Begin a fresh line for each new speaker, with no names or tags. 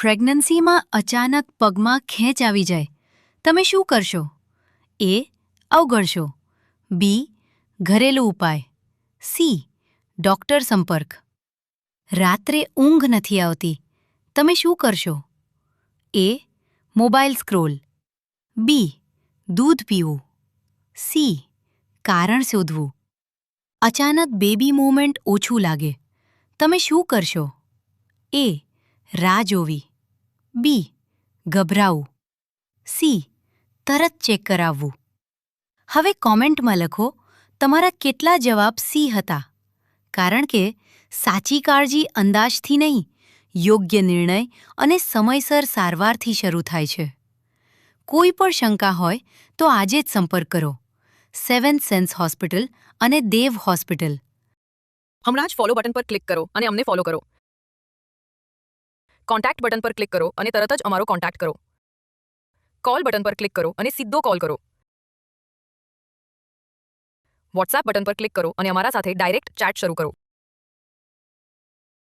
પ્રેગ્નન્સીમાં અચાનક પગમાં ખેંચ આવી જાય, તમે શું કરશો? એ. અવગણશો. બી. ઘરેલું ઉપાય. સી. ડોક્ટર સંપર્ક. રાત્રે ઊંઘ નથી આવતી, તમે શું કરશો? એ. Mobile scroll. બી. દૂધ પીવું. સી. કારણ શોધવું. અચાનક બેબી મૂવમેન્ટ ઓછું લાગે, તમે શું કરશો? એ. રાહ જોવી. બી. ગભરાવું. સી. તરત ચેક કરાવવું. હવે કોમેન્ટમાં લખો તમારા કેટલા જવાબ સી હતા, કારણ કે સાચી કાળજી અંદાજથી નહીં, યોગ્ય નિર્ણય અને સમયસર સારવારથી શરૂ થાય છે. કોઈ પણ શંકા હોય તો આજે જ સંપર્ક કરો. સેવન્થ સેન્સ હોસ્પિટલ અને દેવ હોસ્પિટલ.
હમણાં જ ફોલો બટન પર ક્લિક કરો અને અમને ફોલો કરો. કોન્ટેક્ટ બટન પર ક્લિક કરો અને તરત જ અમારો કોન્ટેક્ટ કરો. કોલ બટન પર ક્લિક કરો અને સીધો કોલ કરો. વોટ્સએપ બટન પર ક્લિક કરો અને અમારા સાથે ડાયરેક્ટ ચેટ શરૂ કરો.